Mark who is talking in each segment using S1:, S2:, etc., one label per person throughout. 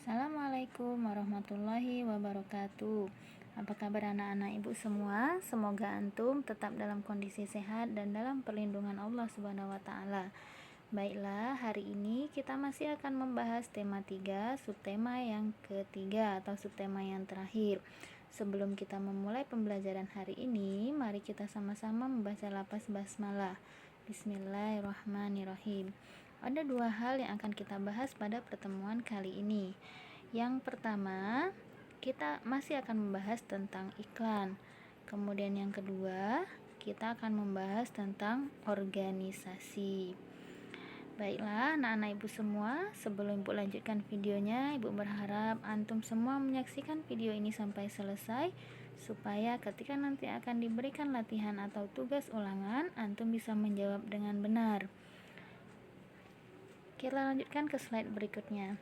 S1: Assalamualaikum warahmatullahi wabarakatuh. Apa kabar anak-anak ibu semua? Semoga antum tetap dalam kondisi sehat dan dalam perlindungan Allah Subhanahu wa taala. Baiklah, hari ini kita masih akan membahas tema 3, subtema yang ketiga atau subtema yang terakhir. Sebelum kita memulai pembelajaran hari ini, mari kita sama-sama membaca lafaz basmalah. Bismillahirrahmanirrahim. Ada dua hal yang akan kita bahas pada pertemuan kali ini. Yang pertama, kita masih akan membahas tentang iklan. Kemudian yang kedua, kita akan membahas tentang organisasi. Baiklah, anak-anak ibu semua, sebelum ibu lanjutkan videonya, ibu berharap antum semua menyaksikan video ini sampai selesai, supaya ketika nanti akan diberikan latihan atau tugas ulangan, antum bisa menjawab dengan benar. Kita lanjutkan ke slide berikutnya.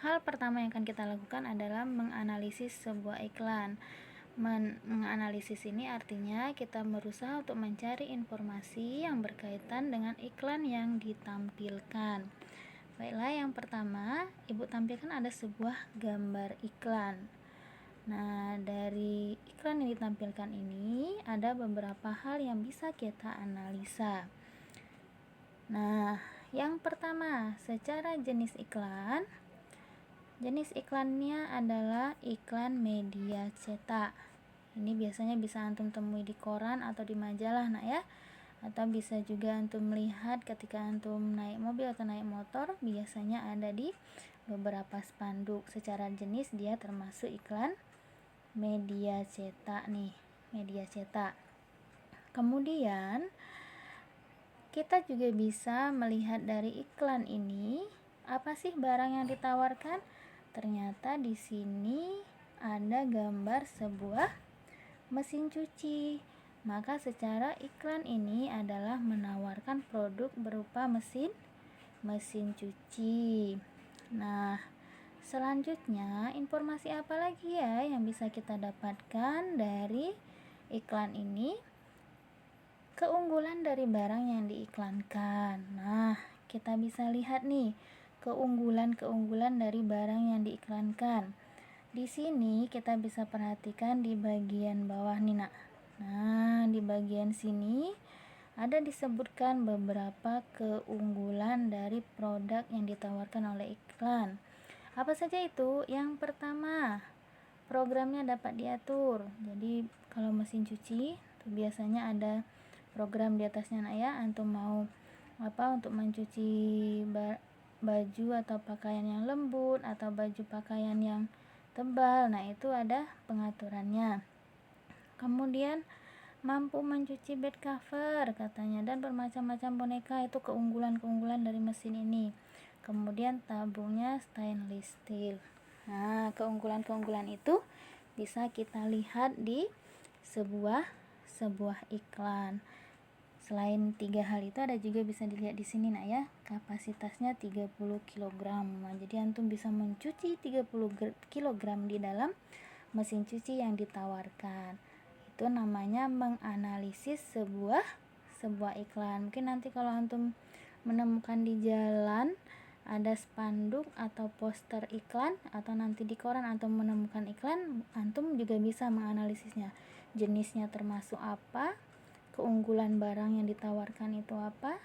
S1: Hal pertama yang akan kita lakukan adalah menganalisis sebuah iklan. Menganalisis ini artinya kita berusaha untuk mencari informasi yang berkaitan dengan iklan yang ditampilkan. Baiklah, yang pertama, ibu tampilkan ada sebuah gambar iklan. Nah, dari iklan yang ditampilkan ini ada beberapa hal yang bisa kita analisa. Nah, yang pertama, secara jenis iklan, jenis iklannya adalah iklan media cetak. Ini biasanya bisa antum temui di koran atau di majalah, nak ya. Atau bisa juga antum melihat ketika antum naik mobil atau naik motor, biasanya ada di beberapa spanduk. Secara jenis dia termasuk iklan media cetak nih, media cetak. Kemudian kita juga bisa melihat dari iklan ini apa sih barang yang ditawarkan. Ternyata di sini ada gambar sebuah mesin cuci. Maka secara iklan ini adalah menawarkan produk berupa mesin cuci. Nah, selanjutnya informasi apa lagi ya yang bisa kita dapatkan dari iklan ini? Keunggulan dari barang yang diiklankan. Nah, kita bisa lihat nih keunggulan dari barang yang diiklankan. Di sini kita bisa perhatikan di bagian bawah nih, nak. Nah, di bagian sini ada disebutkan beberapa keunggulan dari produk yang ditawarkan oleh iklan. Apa saja itu? Yang pertama, programnya dapat diatur. Jadi kalau mesin cuci itu biasanya ada program di atasnya, nak ya. Antum mau untuk mencuci baju atau pakaian yang lembut atau baju pakaian yang tebal, nah itu ada pengaturannya. Kemudian mampu mencuci bed cover katanya, dan bermacam-macam boneka. Itu keunggulan dari mesin ini. Kemudian tabungnya stainless steel. Nah, keunggulan itu bisa kita lihat di sebuah iklan. Selain 3 hal itu ada juga bisa dilihat di sini, nak ya. Kapasitasnya 30 kg. Nah, jadi antum bisa mencuci 30 kg di dalam mesin cuci yang ditawarkan. Itu namanya menganalisis sebuah iklan. Mungkin nanti kalau antum menemukan di jalan ada spanduk atau poster iklan, atau nanti di koran antum menemukan iklan, antum juga bisa menganalisisnya. Jenisnya termasuk apa, keunggulan barang yang ditawarkan itu apa,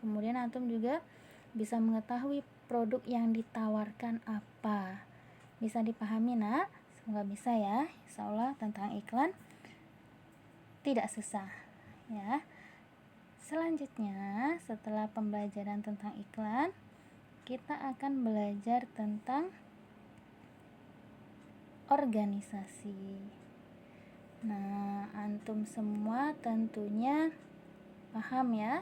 S1: kemudian antum juga bisa mengetahui produk yang ditawarkan apa. Bisa dipahami, nak? Semoga bisa ya. Insyaallah tentang iklan tidak susah ya. Selanjutnya, setelah pembelajaran tentang iklan, kita akan belajar tentang organisasi. Nah, antum semua tentunya paham ya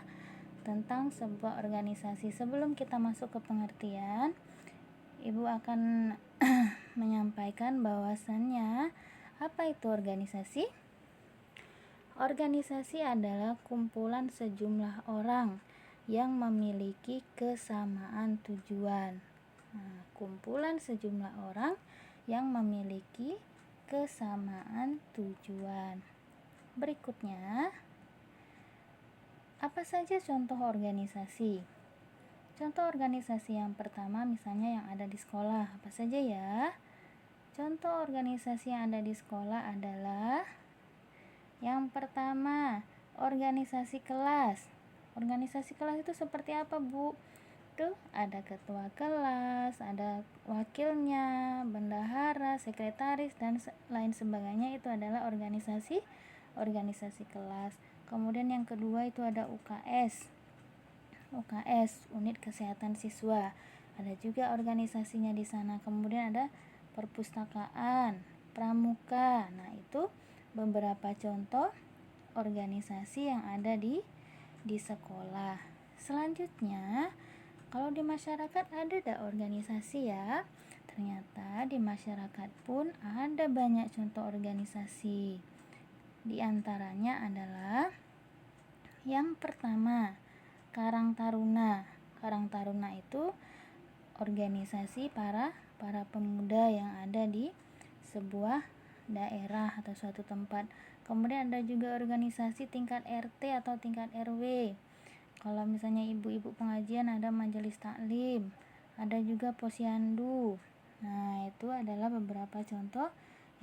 S1: tentang sebuah organisasi. Sebelum kita masuk ke pengertian, ibu akan menyampaikan bahwasannya apa itu organisasi? Organisasi adalah kumpulan sejumlah orang yang memiliki kesamaan tujuan. Nah, kumpulan sejumlah orang yang memiliki kesamaan tujuan. Berikutnya, apa saja contoh organisasi? Contoh organisasi yang pertama misalnya yang ada di sekolah, apa saja ya? Contoh organisasi yang ada di sekolah adalah yang pertama, organisasi kelas. Organisasi kelas itu seperti apa, Bu? Tuh, ada ketua kelas, ada wakilnya, bendahara, sekretaris, dan lain sebagainya. Itu adalah organisasi kelas. Kemudian yang kedua itu ada UKS. UKS, Unit Kesehatan Siswa. Ada juga organisasinya di sana. Kemudian ada perpustakaan, pramuka. Nah, itu beberapa contoh organisasi yang ada di sekolah. Selanjutnya, kalau di masyarakat ada organisasi ya. Ternyata di masyarakat pun ada banyak contoh organisasi. Di antaranya adalah yang pertama, Karang Taruna. Karang Taruna itu organisasi para pemuda yang ada di sebuah daerah atau suatu tempat. Kemudian ada juga organisasi tingkat RT atau tingkat RW. Kalau misalnya ibu-ibu pengajian ada majelis taklim, ada juga posyandu. Nah, itu adalah beberapa contoh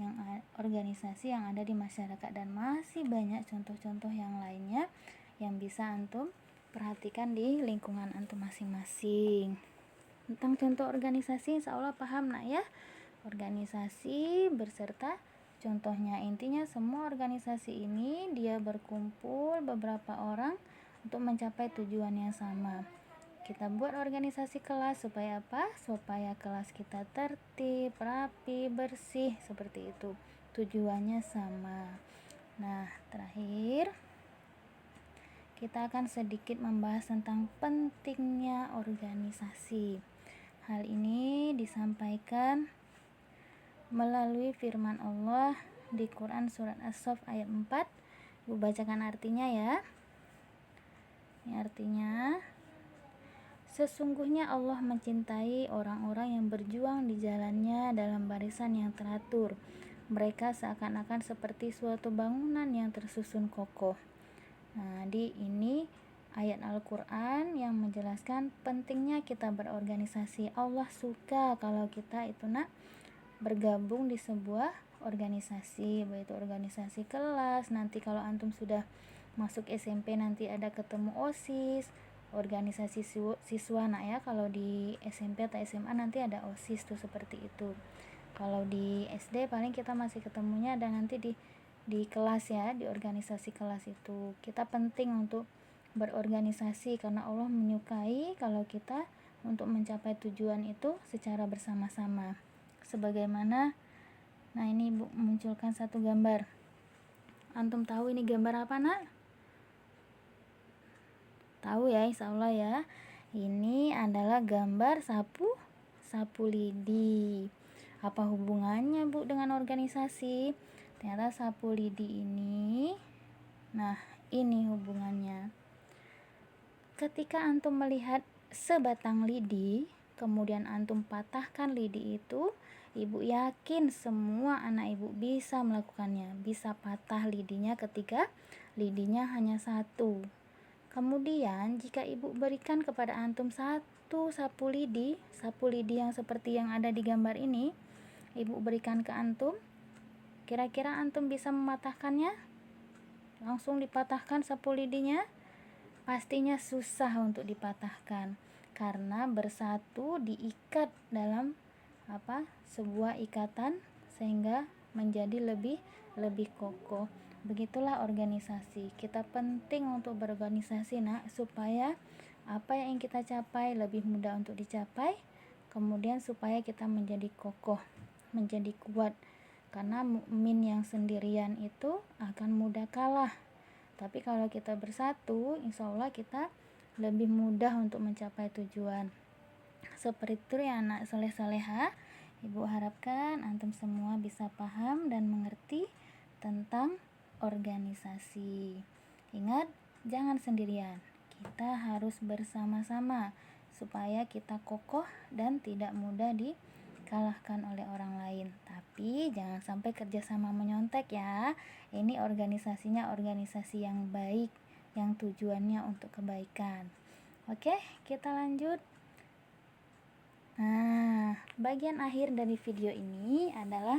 S1: yang organisasi yang ada di masyarakat, dan masih banyak contoh-contoh yang lainnya yang bisa antum perhatikan di lingkungan antum masing-masing. Tentang contoh organisasi insya Allah paham nak ya. Organisasi berserta contohnya, intinya semua organisasi ini dia berkumpul beberapa orang untuk mencapai tujuan yang sama. Kita buat organisasi kelas supaya apa? Supaya kelas kita tertib, rapi, bersih, seperti itu. Tujuannya sama. Nah, terakhir kita akan sedikit membahas tentang pentingnya organisasi. Hal ini disampaikan melalui firman Allah di Quran surat As-Saff ayat 4. Ibu bacakan artinya ya. Ini artinya, sesungguhnya Allah mencintai orang-orang yang berjuang di jalannya dalam barisan yang teratur. Mereka seakan-akan seperti suatu bangunan yang tersusun kokoh. Nah, di ini ayat Al-Quran yang menjelaskan pentingnya kita berorganisasi. Allah suka kalau kita itu bergabung di sebuah organisasi, baik itu organisasi kelas. Nanti kalau antum sudah masuk SMP nanti ada ketemu OSIS, organisasi siswa ya. Kalau di SMP atau SMA nanti ada OSIS tuh, seperti itu. Kalau di SD paling kita masih ketemunya dan nanti di kelas ya, di organisasi kelas itu. Kita penting untuk berorganisasi karena Allah menyukai kalau kita untuk mencapai tujuan itu secara bersama-sama. Sebagaimana, nah ini Ibu munculkan satu gambar. Antum tahu ini gambar apa nak? Tahu ya insya Allah ya. Ini adalah gambar sapu lidi. Apa hubungannya Bu dengan organisasi? Ternyata sapu lidi ini, nah ini hubungannya. Ketika antum melihat sebatang lidi, kemudian antum patahkan lidi itu, Ibu yakin semua anak Ibu bisa melakukannya. Bisa patah lidinya ketika lidinya hanya satu. Kemudian jika Ibu berikan kepada antum satu sapu lidi yang seperti yang ada di gambar ini, Ibu berikan ke antum, kira-kira antum bisa mematahkannya? Langsung dipatahkan sapu lidinya? Pastinya susah untuk dipatahkan karena bersatu diikat dalam sebuah ikatan sehingga menjadi lebih kokoh. Begitulah organisasi. Kita penting untuk berorganisasi supaya apa yang kita capai lebih mudah untuk dicapai, kemudian supaya kita menjadi kokoh, menjadi kuat. Karena mukmin yang sendirian itu akan mudah kalah. Tapi kalau kita bersatu, insya Allah kita lebih mudah untuk mencapai tujuan. Seperti itu ya anak soleh-soleha. Ibu harapkan antum semua bisa paham dan mengerti tentang organisasi. Ingat, jangan sendirian. Kita harus bersama-sama supaya kita kokoh dan tidak mudah dikalahkan oleh orang lain. Tapi jangan sampai kerjasama menyontek ya. Ini organisasinya organisasi yang baik, yang tujuannya untuk kebaikan. Oke, kita lanjut. bagian akhir dari video ini adalah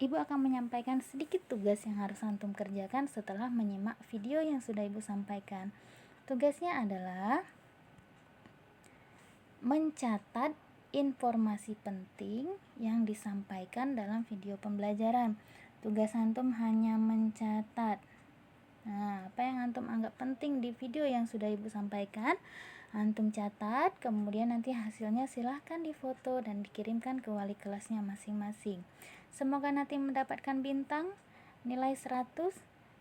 S1: Ibu akan menyampaikan sedikit tugas yang harus antum kerjakan setelah menyimak video yang sudah Ibu sampaikan. Tugasnya adalah mencatat informasi penting yang disampaikan dalam video pembelajaran. Tugas antum hanya mencatat. Nah, apa yang antum anggap penting di video yang sudah Ibu sampaikan, antum catat, kemudian nanti hasilnya silahkan difoto dan dikirimkan ke wali kelasnya masing-masing. Semoga nanti mendapatkan bintang nilai 100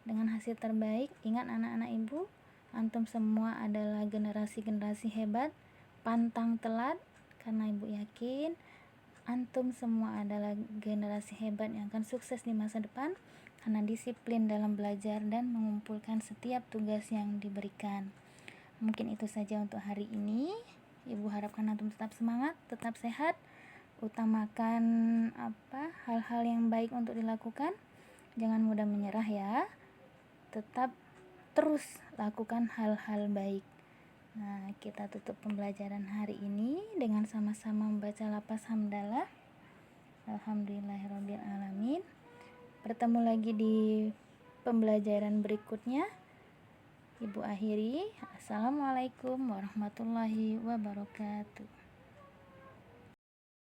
S1: dengan hasil terbaik. Ingat anak-anak Ibu, antum semua adalah generasi-generasi hebat, pantang telat, karena Ibu yakin antum semua adalah generasi hebat yang akan sukses di masa depan karena disiplin dalam belajar dan mengumpulkan setiap tugas yang diberikan. Mungkin itu saja untuk hari ini. Ibu harapkan antum tetap semangat, tetap sehat, utamakan hal-hal yang baik untuk dilakukan, jangan mudah menyerah ya, tetap terus lakukan hal-hal baik. Nah, kita tutup pembelajaran hari ini dengan sama-sama membaca lafaz hamdalah. Alhamdulillahirabbil alamin. Bertemu lagi di pembelajaran berikutnya. Ibu akhiri. Assalamualaikum warahmatullahi wabarakatuh.